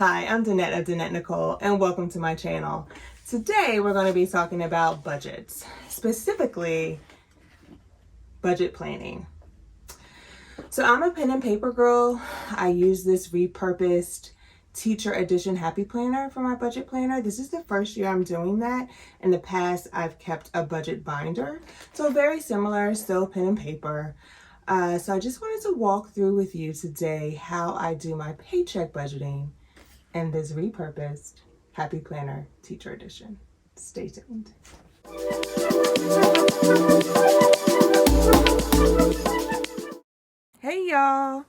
Hi, I'm Danette of DANETTE NICOLE, and welcome to my channel. Today we're going to be talking about budgets, specifically budget planning. So I'm a pen and paper girl. I use this repurposed teacher edition happy planner for my budget planner. This is the first year I'm doing that. In the past, I've kept a budget binder. So very similar, still pen and paper. So I just wanted to walk through with you today how I do my paycheck budgeting in this repurposed Happy Planner Teacher Edition. Stay tuned. Hey y'all,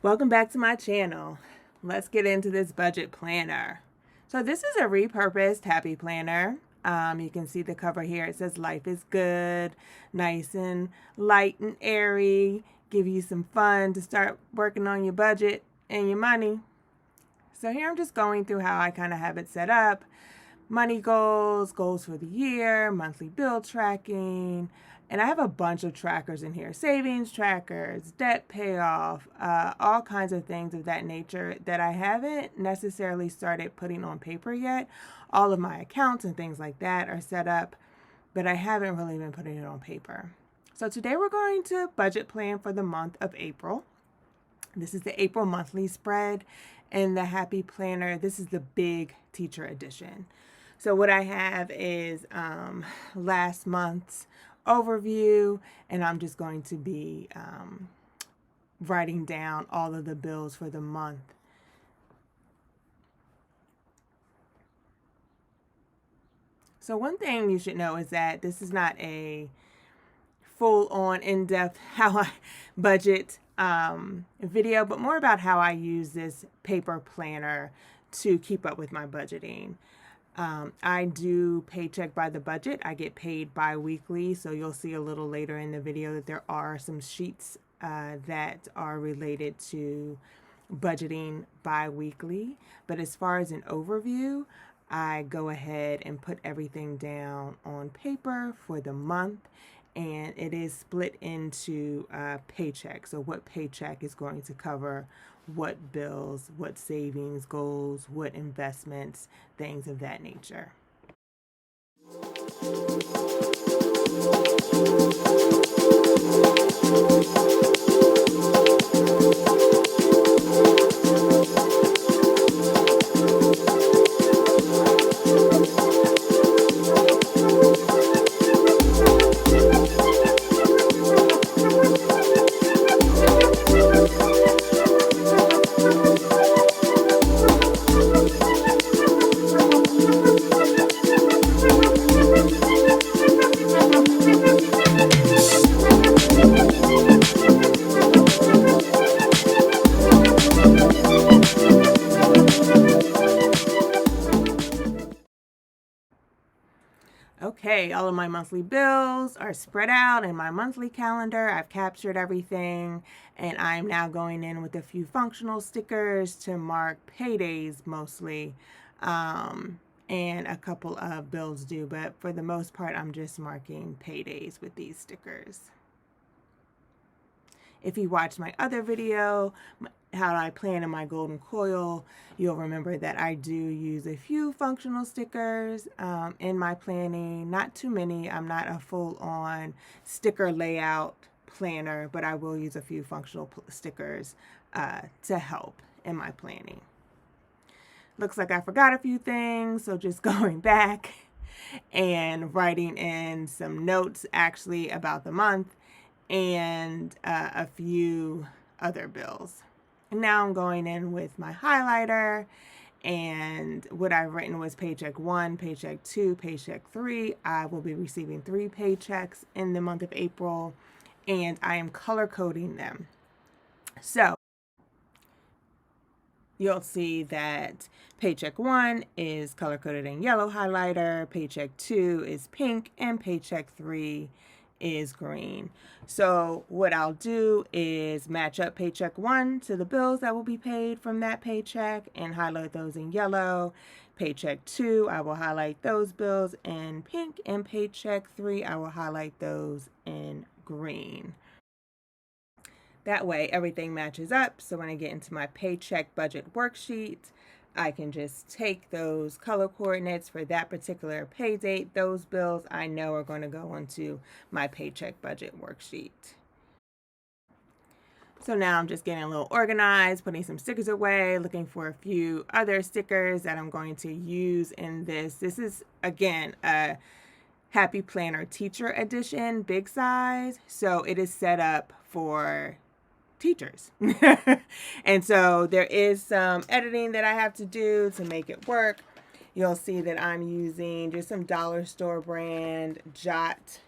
welcome back to my channel. Let's get into this budget planner. So this is a repurposed Happy Planner. You can see the cover here. It says life is good, nice and light and airy, give you some fun to start working on your budget and your money. So here I'm just going through how I kind of have it set up. Money goals, goals for the year, monthly bill tracking, and I have a bunch of trackers in here. Savings trackers, debt payoff, all kinds of things of that nature that I haven't necessarily started putting on paper yet. All of my accounts and things like that are set up, but I haven't really been putting it on paper. So today we're going to budget plan for the month of April. This is the April monthly spread. In the Happy Planner, this is the big teacher edition. So what I have is last month's overview, and I'm just going to be writing down all of the bills for the month. So one thing you should know is that this is not a full-on in-depth how I budget video, but more about how I use this paper planner to keep up with my budgeting. I do paycheck by the budget. I get paid bi-weekly, so you'll see a little later in the video that there are some sheets that are related to budgeting bi-weekly. But as far as an overview, I go ahead and put everything down on paper for the month. And it is split into paycheck. So what paycheck is going to cover what bills, what savings goals, what investments, things of that nature. Okay, all of my monthly bills are spread out in my monthly calendar. I've captured everything, and I'm now going in with a few functional stickers to mark paydays mostly, and a couple of bills due, but for the most part, I'm just marking paydays with these stickers. If you watched my other video, how I plan in my golden coil, you'll remember that I do use a few functional stickers in my planning. Not too many. I'm not a full-on sticker layout planner, but I will use a few functional stickers to help in my planning. Looks like I forgot a few things, so just going back and writing in some notes actually about the month and a few other bills. And now I'm going in with my highlighter, and what I've written was paycheck 1, paycheck 2, paycheck 3. I will be receiving 3 paychecks in the month of April, and I am color coding them. So you'll see that paycheck 1 is color coded in yellow highlighter, paycheck 2 is pink, and paycheck 3 is green. So what I'll do is match up paycheck 1 to the bills that will be paid from that paycheck and highlight those in yellow. Paycheck 2, I will highlight those bills in pink, and paycheck 3, I will highlight those in green. That way everything matches up. So when I get into my paycheck budget worksheet, I can just take those color coordinates for that particular pay date. Those bills I know are going to go onto my paycheck budget worksheet. So now I'm just getting a little organized, putting some stickers away, looking for a few other stickers that I'm going to use in this. This is, again, a Happy Planner Teacher Edition, big size. So it is set up for teachers. And so there is some editing that I have to do to make it work. You'll see that I'm using just some dollar store brand Jot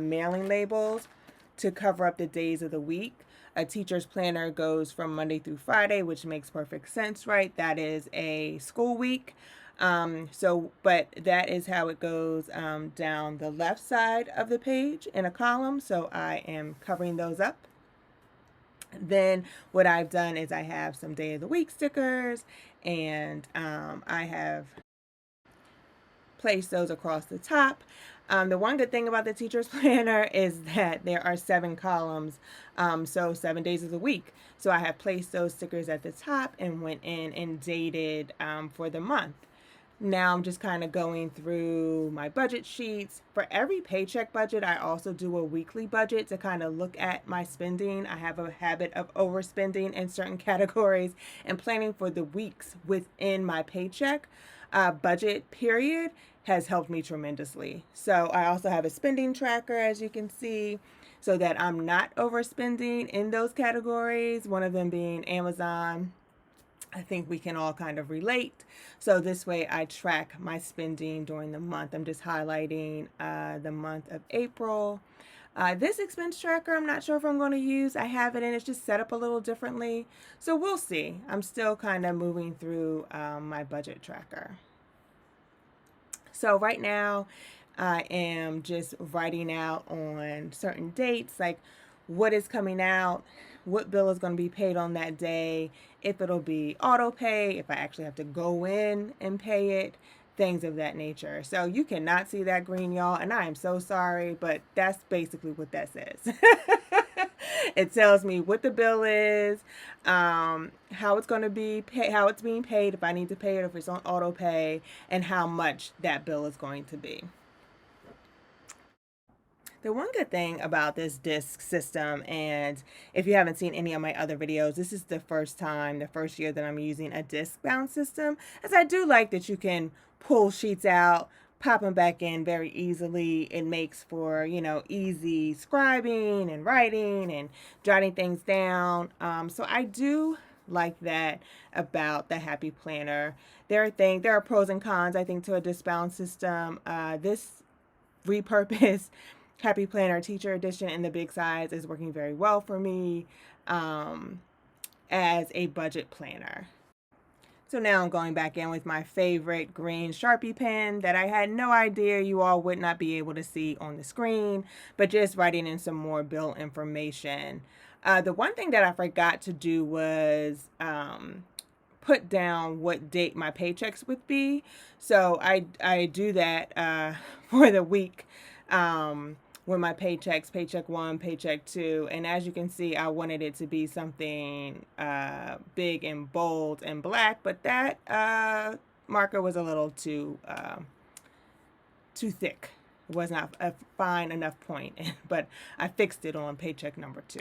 mailing labels to cover up the days of the week. A teacher's planner goes from Monday through Friday, which makes perfect sense, right? That is a school week. But that is how it goes down the left side of the page in a column. So I am covering those up. Then what I've done is I have some day of the week stickers, and I have placed those across the top. The one good thing about the teacher's planner is that there are 7 columns, so 7 days of the week. So I have placed those stickers at the top and went in and dated for the month. Now I'm just kind of going through my budget sheets. For every paycheck budget, I also do a weekly budget to kind of look at my spending. I have a habit of overspending in certain categories, and planning for the weeks within my paycheck budget period has helped me tremendously. So I also have a spending tracker, as you can see, so that I'm not overspending in those categories, one of them being Amazon. I think we can all kind of relate. So this way I track my spending during the month. I'm just highlighting the month of April. This expense tracker, I'm not sure if I'm going to use. I have it and it's just set up a little differently. So we'll see. I'm still kind of moving through my budget tracker. So right now I am just writing out on certain dates, like what is coming out, what bill is going to be paid on that day, if it'll be auto pay, if I actually have to go in and pay it, things of that nature. So you cannot see that green, y'all, and I am so sorry, but that's basically what that says. It tells me what the bill is, how it's going to be paid, how it's being paid, if I need to pay it, if it's on auto pay, and how much that bill is going to be. The one good thing about this disc system, and if you haven't seen any of my other videos, this is the first year that I'm using a disc bound system, as I do like that you can pull sheets out, pop them back in very easily. It makes for, easy scribing and writing and jotting things down. So I do like that about the Happy Planner. There are pros and cons, I think, to a disc bound system. This Repurposed Happy Planner Teacher Edition in the big size is working very well for me as a budget planner. So now I'm going back in with my favorite green Sharpie pen that I had no idea you all would not be able to see on the screen, but just writing in some more bill information. The one thing that I forgot to do was put down what date my paychecks would be. So I do that for the week with my paychecks, paycheck 1, paycheck 2. And as you can see, I wanted it to be something big and bold and black, but that marker was a little too thick. It was not a fine enough point, but I fixed it on paycheck number 2.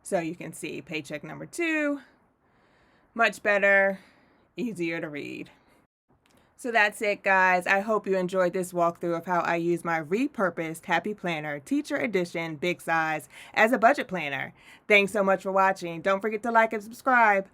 So you can see paycheck number 2, much better, easier to read. So that's it, guys. I hope you enjoyed this walkthrough of how I use my Repurposed Happy Planner Teacher Edition big size as a budget planner. Thanks so much for watching. Don't forget to like and subscribe.